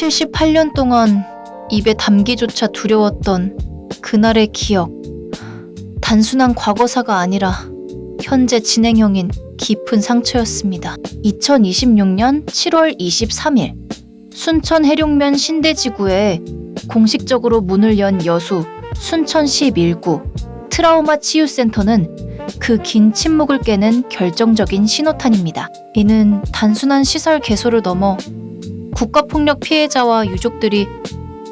78년 동안 입에 담기조차 두려웠던 그날의 기억. 단순한 과거사가 아니라 현재 진행형인 깊은 상처였습니다. 2026년 7월 23일 순천 해룡면 신대지구에 공식적으로 문을 연 여수 순천시 1구 트라우마 치유센터는 그 긴 침묵을 깨는 결정적인 신호탄입니다. 이는 단순한 시설 개소를 넘어 국가폭력 피해자와 유족들이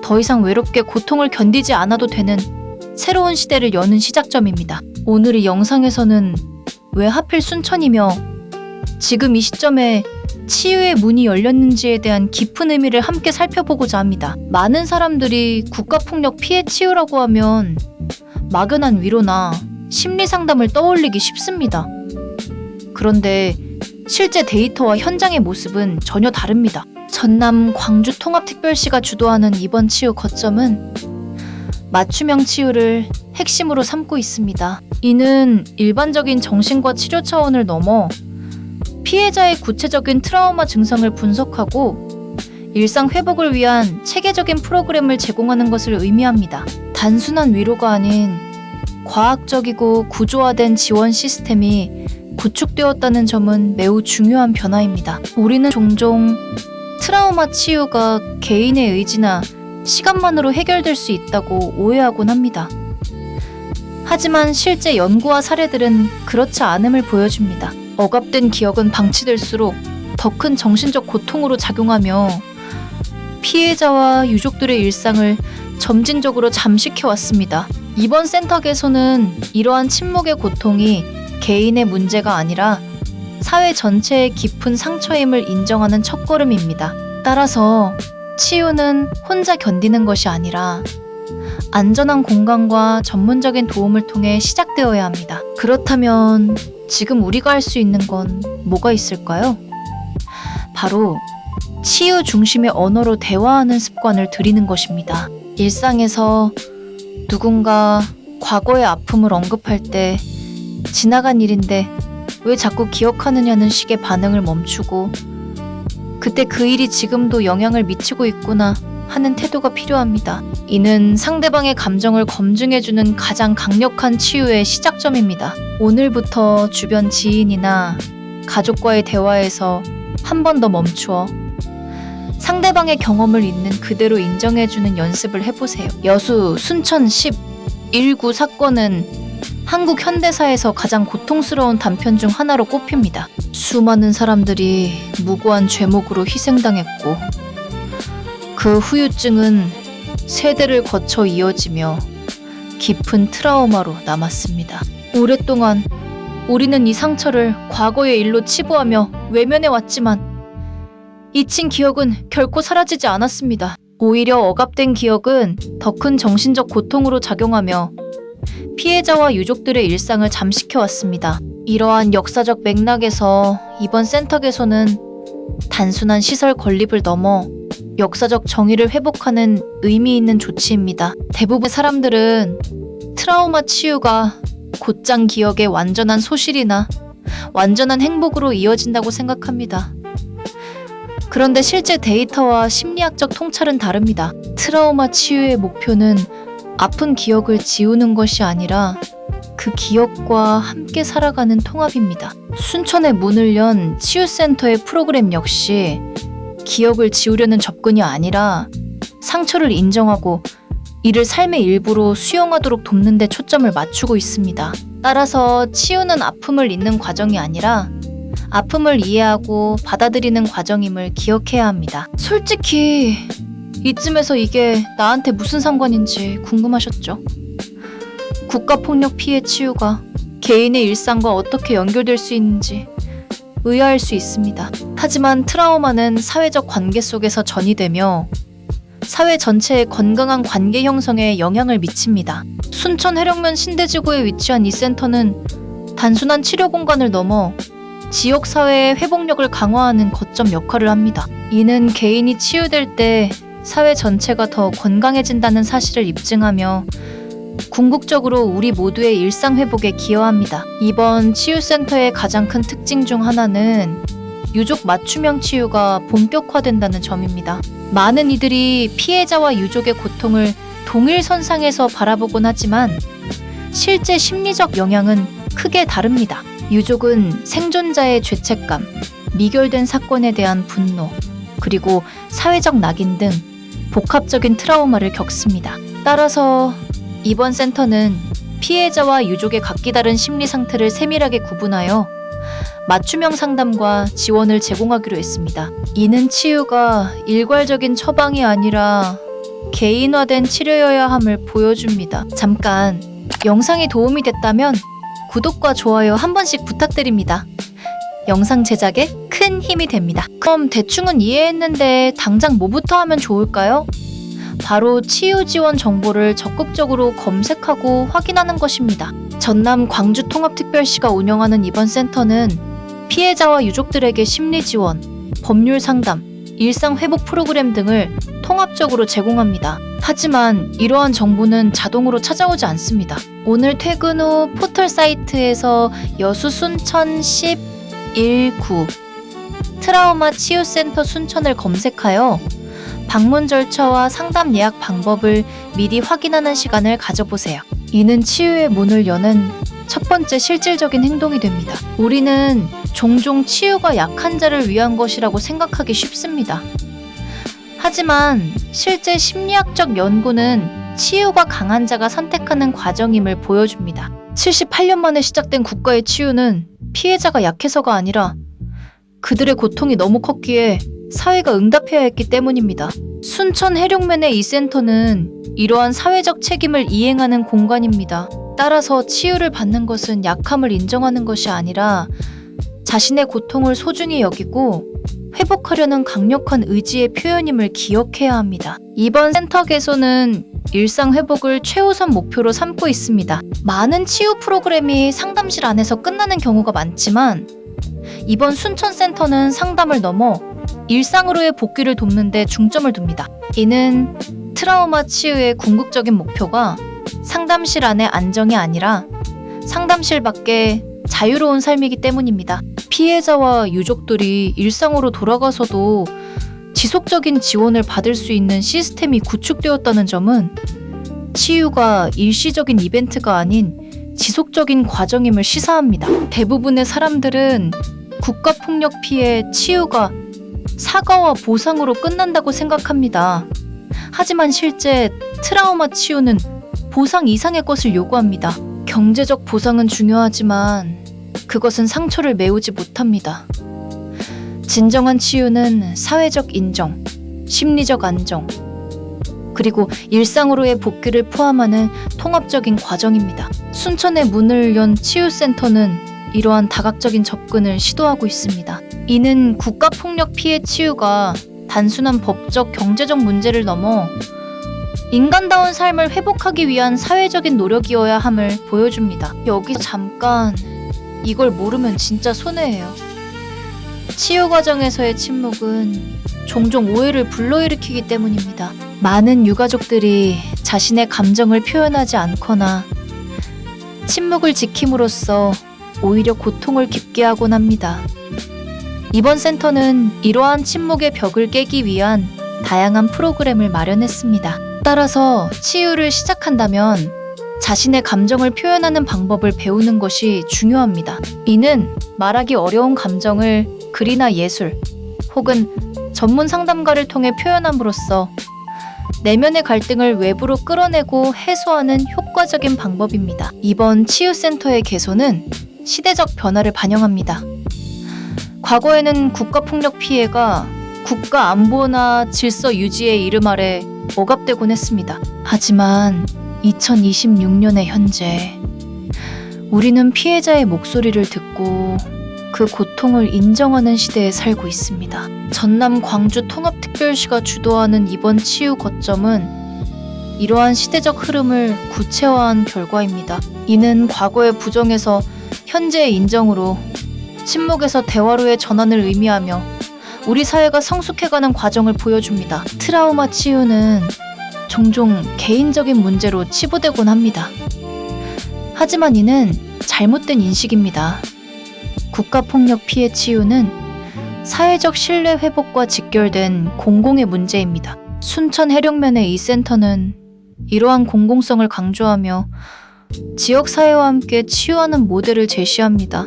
더 이상 외롭게 고통을 견디지 않아도 되는 새로운 시대를 여는 시작점입니다. 오늘 이 영상에서는 왜 하필 순천이며 지금 이 시점에 치유의 문이 열렸는지에 대한 깊은 의미를 함께 살펴보고자 합니다. 많은 사람들이 국가폭력 피해 치유라고 하면 막연한 위로나 심리 상담을 떠올리기 쉽습니다. 그런데 실제 데이터와 현장의 모습은 전혀 다릅니다. 전남 광주통합특별시가 주도하는 이번 치유 거점은 맞춤형 치유를 핵심으로 삼고 있습니다. 이는 일반적인 정신과 치료 차원을 넘어 피해자의 구체적인 트라우마 증상을 분석하고 일상 회복을 위한 체계적인 프로그램을 제공하는 것을 의미합니다. 단순한 위로가 아닌 과학적이고 구조화된 지원 시스템이 구축되었다는 점은 매우 중요한 변화입니다. 우리는 종종 트라우마 치유가 개인의 의지나 시간만으로 해결될 수 있다고 오해하곤 합니다. 하지만 실제 연구와 사례들은 그렇지 않음을 보여줍니다. 억압된 기억은 방치될수록 더 큰 정신적 고통으로 작용하며 피해자와 유족들의 일상을 점진적으로 잠식해왔습니다. 이번 센터 개소는 이러한 침묵의 고통이 개인의 문제가 아니라 사회 전체의 깊은 상처임을 인정하는 첫걸음입니다. 따라서 치유는 혼자 견디는 것이 아니라 안전한 공간과 전문적인 도움을 통해 시작되어야 합니다. 그렇다면 지금 우리가 할 수 있는 건 뭐가 있을까요? 바로 치유 중심의 언어로 대화하는 습관을 들이는 것입니다. 일상에서 누군가 과거의 아픔을 언급할 때 지나간 일인데 왜 자꾸 기억하느냐는 식의 반응을 멈추고 그때 그 일이 지금도 영향을 미치고 있구나 하는 태도가 필요합니다. 이는 상대방의 감정을 검증해주는 가장 강력한 치유의 시작점입니다. 오늘부터 주변 지인이나 가족과의 대화에서 한 번 더 멈추어 상대방의 경험을 있는 그대로 인정해주는 연습을 해보세요. 여수 순천 11구 사건은 한국 현대사에서 가장 고통스러운 단편 중 하나로 꼽힙니다. 수많은 사람들이 무고한 죄목으로 희생당했고 그 후유증은 세대를 거쳐 이어지며 깊은 트라우마로 남았습니다. 오랫동안 우리는 이 상처를 과거의 일로 치부하며 외면해왔지만 잊힌 기억은 결코 사라지지 않았습니다. 오히려 억압된 기억은 더 큰 정신적 고통으로 작용하며 피해자와 유족들의 일상을 잠식해왔습니다. 이러한 역사적 맥락에서 이번 센터 개소는 단순한 시설 건립을 넘어 역사적 정의를 회복하는 의미 있는 조치입니다. 대부분 사람들은 트라우마 치유가 곧장 기억의 완전한 소실이나 완전한 행복으로 이어진다고 생각합니다. 그런데 실제 데이터와 심리학적 통찰은 다릅니다. 트라우마 치유의 목표는 아픈 기억을 지우는 것이 아니라 그 기억과 함께 살아가는 통합입니다. 순천에 문을 연 치유센터의 프로그램 역시 기억을 지우려는 접근이 아니라 상처를 인정하고 이를 삶의 일부로 수용하도록 돕는 데 초점을 맞추고 있습니다. 따라서 치유는 아픔을 잊는 과정이 아니라 아픔을 이해하고 받아들이는 과정임을 기억해야 합니다. 솔직히 이쯤에서 이게 나한테 무슨 상관인지 궁금하셨죠? 국가폭력 피해 치유가 개인의 일상과 어떻게 연결될 수 있는지 의아할 수 있습니다. 하지만 트라우마는 사회적 관계 속에서 전이되며 사회 전체의 건강한 관계 형성에 영향을 미칩니다. 순천 해룡면 신대지구에 위치한 이 센터는 단순한 치료 공간을 넘어 지역 사회의 회복력을 강화하는 거점 역할을 합니다. 이는 개인이 치유될 때 사회 전체가 더 건강해진다는 사실을 입증하며 궁극적으로 우리 모두의 일상 회복에 기여합니다. 이번 치유센터의 가장 큰 특징 중 하나는 유족 맞춤형 치유가 본격화된다는 점입니다. 많은 이들이 피해자와 유족의 고통을 동일선상에서 바라보곤 하지만 실제 심리적 영향은 크게 다릅니다. 유족은 생존자의 죄책감, 미결된 사건에 대한 분노, 그리고 사회적 낙인 등 복합적인 트라우마를 겪습니다. 따라서 이번 센터는 피해자와 유족의 각기 다른 심리 상태를 세밀하게 구분하여 맞춤형 상담과 지원을 제공하기로 했습니다. 이는 치유가 일괄적인 처방이 아니라 개인화된 치료여야 함을 보여줍니다. 잠깐, 영상이 도움이 됐다면 구독과 좋아요 한 번씩 부탁드립니다. 영상 제작에 큰 힘이 됩니다. 그럼 대충은 이해했는데 당장 뭐부터 하면 좋을까요? 바로 치유 지원 정보를 적극적으로 검색하고 확인하는 것입니다. 전남 광주통합특별시가 운영하는 이번 센터는 피해자와 유족들에게 심리 지원, 법률 상담, 일상 회복 프로그램 등을 통합적으로 제공합니다. 하지만 이러한 정보는 자동으로 찾아오지 않습니다. 오늘 퇴근 후 포털 사이트에서 여수 순천 1019 트라우마 치유센터 순천을 검색하여 방문 절차와 상담 예약 방법을 미리 확인하는 시간을 가져보세요. 이는 치유의 문을 여는 첫 번째 실질적인 행동이 됩니다. 우리는 종종 치유가 약한 자를 위한 것이라고 생각하기 쉽습니다. 하지만 실제 심리학적 연구는 치유가 강한 자가 선택하는 과정임을 보여줍니다. 78년 만에 시작된 국가의 치유는 피해자가 약해서가 아니라 그들의 고통이 너무 컸기에 사회가 응답해야 했기 때문입니다. 순천 해룡면의 이 센터는 이러한 사회적 책임을 이행하는 공간입니다. 따라서 치유를 받는 것은 약함을 인정하는 것이 아니라 자신의 고통을 소중히 여기고 회복하려는 강력한 의지의 표현임을 기억해야 합니다. 이번 센터 개소는 일상 회복을 최우선 목표로 삼고 있습니다. 많은 치유 프로그램이 상담실 안에서 끝나는 경우가 많지만 이번 순천센터는 상담을 넘어 일상으로의 복귀를 돕는 데 중점을 둡니다. 이는 트라우마 치유의 궁극적인 목표가 상담실 안의 안정이 아니라 상담실 밖의 자유로운 삶이기 때문입니다. 피해자와 유족들이 일상으로 돌아가서도 지속적인 지원을 받을 수 있는 시스템이 구축되었다는 점은 치유가 일시적인 이벤트가 아닌 지속적인 과정임을 시사합니다. 대부분의 사람들은 국가폭력 피해 치유가 사과와 보상으로 끝난다고 생각합니다. 하지만 실제 트라우마 치유는 보상 이상의 것을 요구합니다. 경제적 보상은 중요하지만 그것은 상처를 메우지 못합니다. 진정한 치유는 사회적 인정, 심리적 안정, 그리고 일상으로의 복귀를 포함하는 통합적인 과정입니다. 순천의 문을 연 치유센터는 이러한 다각적인 접근을 시도하고 있습니다. 이는 국가폭력 피해 치유가 단순한 법적, 경제적 문제를 넘어 인간다운 삶을 회복하기 위한 사회적인 노력이어야 함을 보여줍니다. 여기서 잠깐, 이걸 모르면 진짜 손해예요. 치유 과정에서의 침묵은 종종 오해를 불러일으키기 때문입니다. 많은 유가족들이 자신의 감정을 표현하지 않거나 침묵을 지킴으로써 오히려 고통을 깊게 하곤 합니다. 이번 센터는 이러한 침묵의 벽을 깨기 위한 다양한 프로그램을 마련했습니다. 따라서 치유를 시작한다면 자신의 감정을 표현하는 방법을 배우는 것이 중요합니다. 이는 말하기 어려운 감정을 글이나 예술 혹은 전문 상담가를 통해 표현함으로써 내면의 갈등을 외부로 끌어내고 해소하는 효과적인 방법입니다. 이번 치유센터의 개소는 시대적 변화를 반영합니다. 과거에는 국가폭력 피해가 국가 안보나 질서 유지의 이름 아래 억압되곤 했습니다. 하지만 2026년의 현재, 우리는 피해자의 목소리를 듣고 그 고통을 인정하는 시대에 살고 있습니다. 전남 광주 통합특별시가 주도하는 이번 치유 거점은 이러한 시대적 흐름을 구체화한 결과입니다. 이는 과거의 부정에서 현재의 인정으로, 침묵에서 대화로의 전환을 의미하며 우리 사회가 성숙해가는 과정을 보여줍니다. 트라우마 치유는 종종 개인적인 문제로 치부되곤 합니다. 하지만 이는 잘못된 인식입니다. 국가폭력 피해 치유는 사회적 신뢰 회복과 직결된 공공의 문제입니다. 순천 해령면의 이 센터는 이러한 공공성을 강조하며 지역사회와 함께 치유하는 모델을 제시합니다.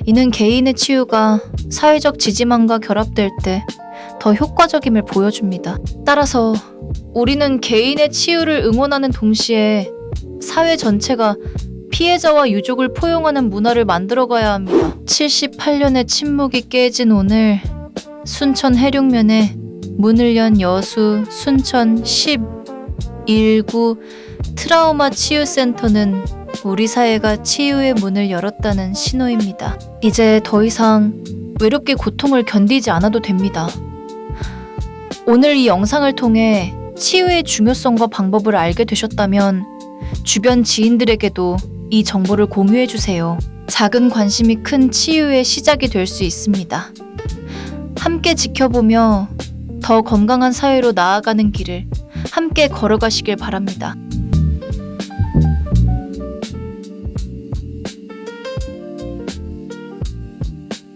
이는 개인의 치유가 사회적 지지망과 결합될 때 더 효과적임을 보여줍니다. 따라서 우리는 개인의 치유를 응원하는 동시에 사회 전체가 피해자와 유족을 포용하는 문화를 만들어가야 합니다. 78년의 침묵이 깨진 오늘, 순천 해령면에 문을 연 여수 순천 11구 트라우마 치유센터는 우리 사회가 치유의 문을 열었다는 신호입니다. 이제 더 이상 외롭게 고통을 견디지 않아도 됩니다. 오늘 이 영상을 통해 치유의 중요성과 방법을 알게 되셨다면 주변 지인들에게도 이 정보를 공유해주세요. 작은 관심이 큰 치유의 시작이 될 수 있습니다. 함께 지켜보며 더 건강한 사회로 나아가는 길을 함께 걸어가시길 바랍니다.